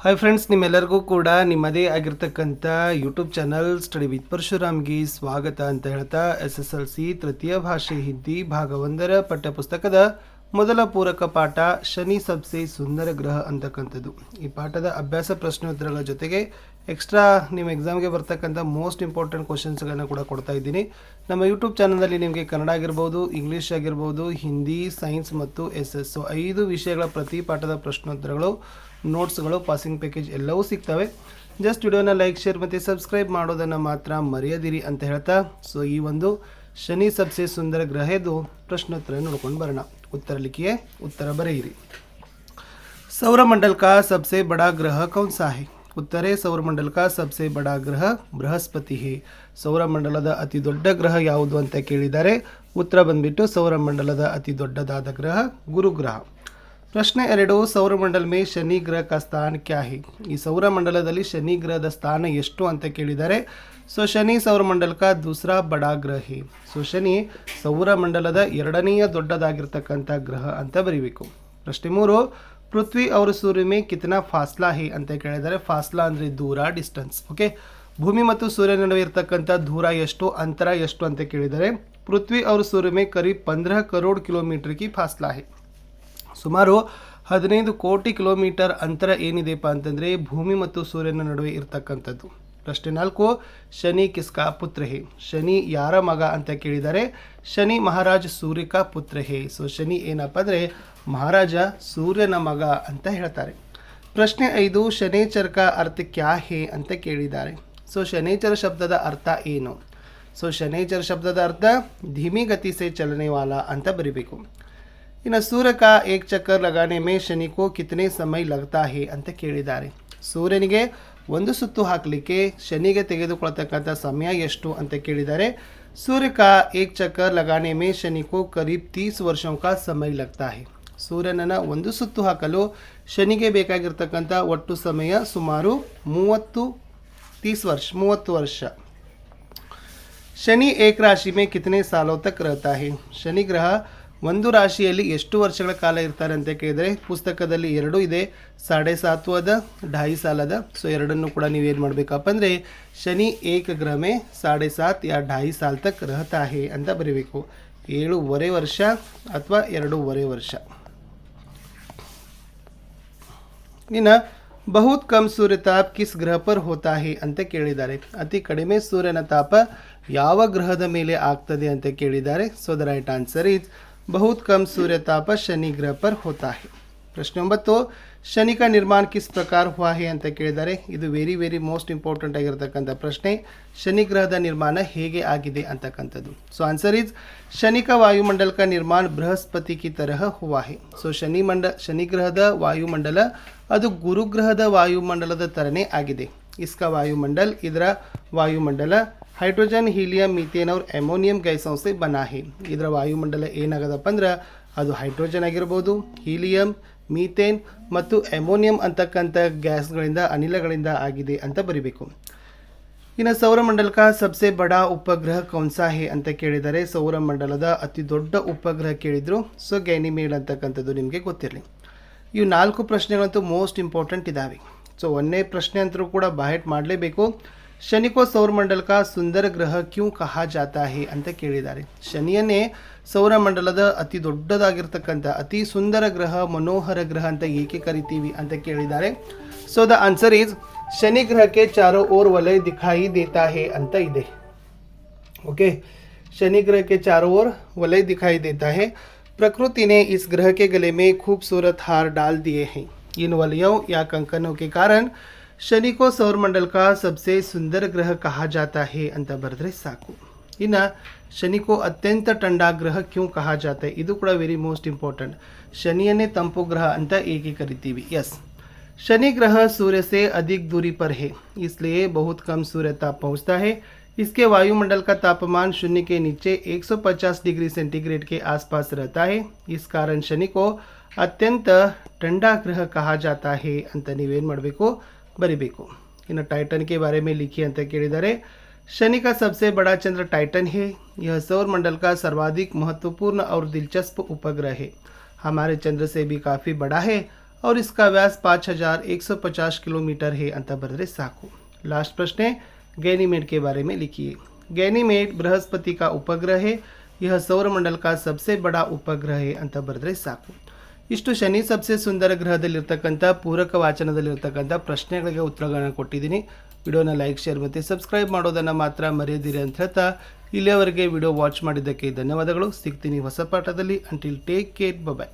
Hi friends, ನಿಮ್ಮೆಲ್ಲರಿಗೂ ಕೂಡ ನಿಮ್ಮದೇ ಆಗಿರ್ತಕ್ಕಂಥ ಯೂಟ್ಯೂಬ್ ಚಾನಲ್ ಸ್ಟಡಿ ವಿತ್ ಪರಶುರಾಮ್ಗೆ ಸ್ವಾಗತ ಅಂತ ಹೇಳ್ತಾ SSLC ತೃತೀಯ ಭಾಷೆ ಹಿಂದಿ ಭಾಗ 1ರ ಪಠ್ಯಪುಸ್ತಕದ ಮೊದಲ ಪೂರಕ ಪಾಠ ಶನಿ ಸಬ್ಸೆ ಸುಂದರ ಗ್ರಹ ಅಂತಕ್ಕಂಥದ್ದು. ಈ ಪಾಠದ ಅಭ್ಯಾಸ ಪ್ರಶ್ನೋತ್ತರಗಳ ಜೊತೆಗೆ ಎಕ್ಸ್ಟ್ರಾ ನಿಮ್ಮ ಎಕ್ಸಾಮ್ಗೆ ಬರ್ತಕ್ಕಂಥ ಮೋಸ್ಟ್ ಇಂಪಾರ್ಟೆಂಟ್ ಕ್ವಶನ್ಸ್ಗಳನ್ನು ಕೂಡ ಕೊಡ್ತಾ ಇದ್ದೀನಿ. ನಮ್ಮ ಯೂಟ್ಯೂಬ್ ಚಾನಲಲ್ಲಿ ನಿಮಗೆ ಕನ್ನಡ ಆಗಿರ್ಬೋದು, ಇಂಗ್ಲೀಷ್ ಆಗಿರ್ಬೋದು, ಹಿಂದಿ, ಸೈನ್ಸ್ ಮತ್ತು SS 5 ವಿಷಯಗಳ ಪ್ರತಿ ಪಾಠದ ಪ್ರಶ್ನೋತ್ತರಗಳು, ನೋಟ್ಸ್ಗಳು, ಪಾಸಿಂಗ್ ಪ್ಯಾಕೇಜ್ ಎಲ್ಲವೂ ಸಿಗ್ತವೆ. ಜಸ್ಟ್ ವಿಡಿಯೋನ ಲೈಕ್, ಶೇರ್ ಮತ್ತು ಸಬ್ಸ್ಕ್ರೈಬ್ ಮಾಡೋದನ್ನು ಮಾತ್ರ ಮರೆಯದಿರಿ ಅಂತ ಹೇಳ್ತಾ ಈ ಒಂದು ಶನಿ ಸಬ್ಸೆ ಸುಂದರ ಗ್ರಹದ್ದು ಪ್ರಶ್ನೋತ್ತರ ನೋಡ್ಕೊಂಡು ಬರೋಣ. उत्तर लिखिए, उत्तर बरेइरी. सौरमंडल का सबसे बड़ा ग्रह कौन सा है? उत्तर है सौरमंडल का सबसे बड़ा ग्रह बृहस्पति है. ಸೌರಮಂಡಲದ ಅತಿ ದೊಡ್ಡ ಗ್ರಹ ಯಾವುದು ಅಂತ ಕೇಳಿದ್ದಾರೆ. ಉತ್ತರ ಬಂದ್ಬಿಟ್ಟು ಸೌರಮಂಡಲದ ಅತಿ ದೊಡ್ಡದಾದ ಗ್ರಹ ಗುರುಗ್ರಹ. ಪ್ರಶ್ನೆ 2, ಸೌರಮಂಡಲ ಮೇ ಶನಿ ಗ್ರಹ का स्थान क्या है? ಈ ಸೌರಮಂಡಲದಲ್ಲಿ ಶನಿ ಗ್ರಹದ ಸ್ಥಾನ ಎಷ್ಟು ಅಂತ ಕೇಳಿದ್ದಾರೆ. ಶನಿ ಸೌರಮಂಡಲ का दूसरा बड़ा ग्रह है. ಶನಿ ಸೌರಮಂಡಲದ ಎರಡನೆಯ ದೊಡ್ಡದಾಗಿರ್ತಕ್ಕಂಥ ಗ್ರಹ ಅಂತ ಬರೀಬೇಕು. ಪ್ರಶ್ನೆ 3, ಪೃಥ್ವಿ और सूर्य में कितना फासला है ಅಂತ ಕೇಳಿದ್ದಾರೆ. ಫಾಸ್ಲಾ ಅಂದರೆ ದೂರ, ಡಿಸ್ಟೆನ್ಸ್. ಓಕೆ, ಭೂಮಿ ಮತ್ತು ಸೂರ್ಯ ನಡುವೆ ಇರತಕ್ಕಂಥ ದೂರ ಎಷ್ಟು, ಅಂತರ ಎಷ್ಟು ಅಂತ ಕೇಳಿದ್ದಾರೆ. ಪೃಥ್ವಿ और सूर्य में करीब 15 करोड़ किलोमीटर की फासला है. ಸುಮಾರು 15 ಕೋಟಿ ಕಿಲೋಮೀಟರ್ ಅಂತರ ಏನಿದೆಪ್ಪ ಅಂತಂದರೆ ಭೂಮಿ ಮತ್ತು ಸೂರ್ಯನ ನಡುವೆ ಇರ್ತಕ್ಕಂಥದ್ದು. ಪ್ರಶ್ನೆ 4, ಶನಿ ಕಿಸ್ಕಾ ಪುತ್ರ ಹೇ? ಶನಿ ಯಾರ ಮಗ ಅಂತ ಕೇಳಿದ್ದಾರೆ. ಶನಿ ಮಹಾರಾಜ ಸೂರ್ಯ ಕಾ ಪುತ್ರ ಹೇ. ಶನಿ ಏನಪ್ಪ ಅಂದರೆ ಮಹಾರಾಜ ಸೂರ್ಯನ ಮಗ ಅಂತ ಹೇಳ್ತಾರೆ. ಪ್ರಶ್ನೆ 5, ಶನೇಚರ ಕಾ ಅರ್ಥ ಕ್ಯಾ ಹೇ ಅಂತ ಕೇಳಿದ್ದಾರೆ. ಶನೇಚರ ಶಬ್ದದ ಅರ್ಥ ಏನು? ಶನೇಚರ ಶಬ್ದದ ಅರ್ಥ ಧೀಮಿ ಗತಿ ಸೆ ಚಲನೆ ವಾಲಾ ಅಂತ ಬರೀಬೇಕು. ಇನ್ನು ಸೂರ್ಯ ಕಾ ಏಕ್ ಚಕ್ಕರ್ ಲಗಾನೆ ಮೇ ಶನಿ ಕೋ ಕಿತನೆ ಸಮಯ ಲಗ್ತಾ ಹೇ ಅಂತ ಕೇಳಿದ್ದಾರೆ. ಸೂರ್ಯನಿಗೆ ಒಂದು ಸುತ್ತು ಹಾಕಲಿಕ್ಕೆ ಶನಿಗೆ ತೆಗೆದುಕೊಳ್ತಕ್ಕಂಥ ಸಮಯ ಎಷ್ಟು ಅಂತ ಕೇಳಿದ್ದಾರೆ. ಸೂರ್ಯ ಕಾ ಏಕ್ ಚಕ್ಕರ್ ಲಗಾನೆ ಮೇ ಶನಿ ಕೋ ಕರೀಬ್ 30 ವರ್ಷೋं का समय लगता है. ಸೂರ್ಯನನ್ನು ಒಂದು ಸುತ್ತು ಹಾಕಲು ಶನಿಗೆ ಬೇಕಾಗಿರ್ತಕ್ಕಂಥ ಒಟ್ಟು ಸಮಯ ಸುಮಾರು 30 ವರ್ಷ. ಶನಿ ಏಕ್ ರಾಶಿ ಮೇ ಕಿತನೆ ಸಾಲೋ ತಕ್ रहता है? ಶನಿ ಗ್ರಹ ಒಂದು ರಾಶಿಯಲ್ಲಿ ಎಷ್ಟು ವರ್ಷಗಳ ಕಾಲ ಇರ್ತಾರೆ ಅಂತ ಕೇಳಿದರೆ ಪುಸ್ತಕದಲ್ಲಿ 2 ಇದೆ, 7.5 ಅದ, 2.5 साल ಅದ. ಎರಡನ್ನು ಕೂಡ ನೀವೇನು ಮಾಡಬೇಕಪ್ಪ ಅಂದರೆ ಶನಿ ಏಕ ಗ್ರಹ ಮೇ 7.5 या 2.5 साल तक रहता है ಅಂತ ಬರೀಬೇಕು. 7.5 ವರ್ಷ ಅಥವಾ 2.5 ವರ್ಷ. ಇನ್ನು ಬಹುತ್ ಕಮ್ ಸೂರ್ಯ ತಾಪ ಕಿಸ್ ಗ್ರಹ ಪರ್ ಹೋತಾ ಹೇ ಅಂತ ಕೇಳಿದ್ದಾರೆ. ಅತಿ ಕಡಿಮೆ ಸೂರ್ಯನ ತಾಪ ಯಾವ ಗ್ರಹದ ಮೇಲೆ ಆಗ್ತದೆ ಅಂತ ಕೇಳಿದ್ದಾರೆ. ದ ರೈಟ್ ಆನ್ಸರ್ ಈಸ್ बहुत कम सूर्य ताप शनि ग्रह पर होता है. प्रश्न 9, शनि का निर्माण किस प्रकार हुआ है ಅಂತ ಕೇಳಿದ್ದಾರೆ. ಇದು ವೆರಿ ಮೋಸ್ಟ್ ಇಂಪಾರ್ಟೆಂಟ್ ಆಗಿರತಕ್ಕಂಥ ಪ್ರಶ್ನೆ. ಶನಿ ಗ್ರಹದ ನಿರ್ಮಾಣ ಹೇಗೆ ಆಗಿದೆ ಅಂತಕ್ಕಂಥದ್ದು. ಆನ್ಸರ್ ಈಸ್ ಶನಿ का वायुमंडल का निर्माण बृहस्पति की तरह हुआ है. ಶನಿ ಗ್ರಹದ ವಾಯುಮಂಡಲ ಅದು ಗುರುಗ್ರಹದ ವಾಯುಮಂಡಲದ ಥರನೇ ಆಗಿದೆ. इसका वायुमंडल ಇದರ ವಾಯುಮಂಡಲ हाइड्रोजन, हीलियम, मीथेन और एमोनियम गैसों से बना है. ಇದರ ವಾಯುಮಂಡಲ ಏನಾಗದಪ್ಪ ಅಂದ್ರೆ ಅದು ಹೈಡ್ರೋಜನ್ ಆಗಿರ್ಬೋದು, ಹೀಲಿಯಂ, ಮೀಥೇನ್ ಮತ್ತು ಎಮೋನಿಯಂ ಅಂತಕ್ಕಂಥ ಗ್ಯಾಸ್ಗಳಿಂದ, ಅನಿಲಗಳಿಂದ ಆಗಿದೆ ಅಂತ ಬರೀಬೇಕು. ಇನ್ನು ಸೌರಮಂಡಲ ಕಾ ಸಬ್ಸೆ ಬಡಾ ಉಪಗ್ರಹ ಕೌನ್ಸಾ ಹೇ ಅಂತ ಕೇಳಿದರೆ ಸೌರಮಂಡಲದ ಅತಿ ದೊಡ್ಡ ಉಪಗ್ರಹ ಕೇಳಿದ್ರು. ಗ್ಯಾನಿಮೇಡ್ ಅಂತಕ್ಕಂಥದ್ದು ನಿಮಗೆ ಗೊತ್ತಿರಲಿ. ಇವು 4 ಪ್ರಶ್ನೆಗಳಂತೂ ಮೋಸ್ಟ್ ಇಂಪಾರ್ಟೆಂಟ್ ಇದ್ದಾವೆ. 1ನೇ ಪ್ರಶ್ನೆ ಅಂತರೂ ಕೂಡ ಬಾಯಟ್ ಮಾಡಲೇಬೇಕು. ಶನಿ ಕೋ ಸೌರಮಂಡಲ ಕಾ ಸುಂದರ ಗ್ರಹ ಕ್ಯೂ ಕಹಾ ಜಾತಾ ಹೇ ಅಂತ ಕೇಳಿದ್ದಾರೆ. ಶನಿಯನ್ನೇ ಸೌರಮಂಡಲದ ಅತಿ ದೊಡ್ಡದಾಗಿರ್ತಕ್ಕಂಥ ಅತಿ ಸುಂದರ ಗ್ರಹ, ಮನೋಹರ ಗ್ರಹ ಅಂತ ಏಕೆ ಕರಿತೀವಿ ಅಂತ ಕೇಳಿದ್ದಾರೆ. ದ ಆನ್ಸರ್ ಈಸ್ ಶನಿ ಗ್ರಹಕ್ಕೆ ಚಾರೋ ಓರ್ ವಲಯ ದಿಖಾಯಿ ದೇತಾ ಹೇ ಅಂತ ಇದೆ. ओके, शनि ग्रह के चारों ओर वलय दिखाई देता है. प्रकृति ने इस ग्रह के गले में खूबसूरत हार डाल दिए हैं. इन वलयों या कंकनों के कारण ಶನಿ ಕೋ ಸೌರಮಂಡಲ ಕಾ ಸಬ್ಸೆ ಸುಂದರ ಗ್ರಹ ಕಹಾ ಜಾತಾ ಹೇ ಅಂತ ಬರೆದ್ರೆ ಸಾಕು. ಇನ್ನು ಶನಿ ಕೋ ಅತ್ಯಂತ ಟಂಡಾ ಗ್ರಹ ಕ್ಯೂ ಕಹಾ ಜಾತಾ ಹೇ? ಇದು ಕೂಡ ವೆರಿ ಮೋಸ್ಟ್ ಇಂಪಾರ್ಟೆಂಟ್. ಶನಿಯನ್ನೇ ತಂಪು ಗ್ರಹ ಅಂತ ಏಕೆ ಕರಿತೀವಿ? यस, शनि ग्रह सूर्य से अधिक दूरी पर है, इसलिए बहुत कम सूर्य ताप पहुँचता है. इसके वायुमंडल का तापमान शून्य के नीचे 150 डिग्री सेंटीग्रेड के आसपास रहता है. इस कारण शनि को अत्यंत ठंडा ग्रह कहा जाता है ಅಂತ ನೀವೇನು ಮಾಡಬೇಕು, ಬರಿಬೇಕು. ಇನ್ನು टाइटन के बारे में लिखिए ಅಂತ ಕೇಳಿದ್ದಾರೆ. शनि का सबसे बड़ा चंद्र टाइटन है. यह सौरमंडल का सर्वाधिक महत्वपूर्ण और दिलचस्प उपग्रह है. हमारे चंद्र से भी काफ़ी बड़ा है और इसका व्यास 5150 किलोमीटर है ಅಂತ ಬರೆದ್ರೆ ಸಾಕು. लास्ट प्रश्न है, गैनीमेड के बारे में लिखिए. गैनीमेड बृहस्पति का उपग्रह है. यह सौरमंडल का सबसे बड़ा उपग्रह है ಅಂತ ಬರೆದ್ರೆ ಸಾಕು. ಇಷ್ಟು ಶನಿ ಸಬ್ಸೆ ಸುಂದರ ಗ್ರಹದಲ್ಲಿರ್ತಕ್ಕಂಥ ಪೂರಕ ವಾಚನದಲ್ಲಿರ್ತಕ್ಕಂಥ ಪ್ರಶ್ನೆಗಳಿಗೆ ಉತ್ತರಗಳನ್ನು ಕೊಟ್ಟಿದ್ದೀನಿ. ವಿಡಿಯೋನ ಲೈಕ್, ಶೇರ್ ಮತ್ತು ಸಬ್ಸ್ಕ್ರೈಬ್ ಮಾಡೋದನ್ನು ಮಾತ್ರ ಮರೆಯದಿರಿ ಅಂತ ಹೇಳ್ತಾ ಇಲ್ಲಿಯವರೆಗೆ ವಿಡಿಯೋ ವಾಚ್ ಮಾಡಿದ್ದಕ್ಕೆ ಧನ್ಯವಾದಗಳು. ಸಿಗ್ತೀನಿ ಹೊಸ ಪಾಠದಲ್ಲಿ. ಅಂಟಿಲ್ ಟೇಕ್ ಕೇರ್, ಬಾಯ್.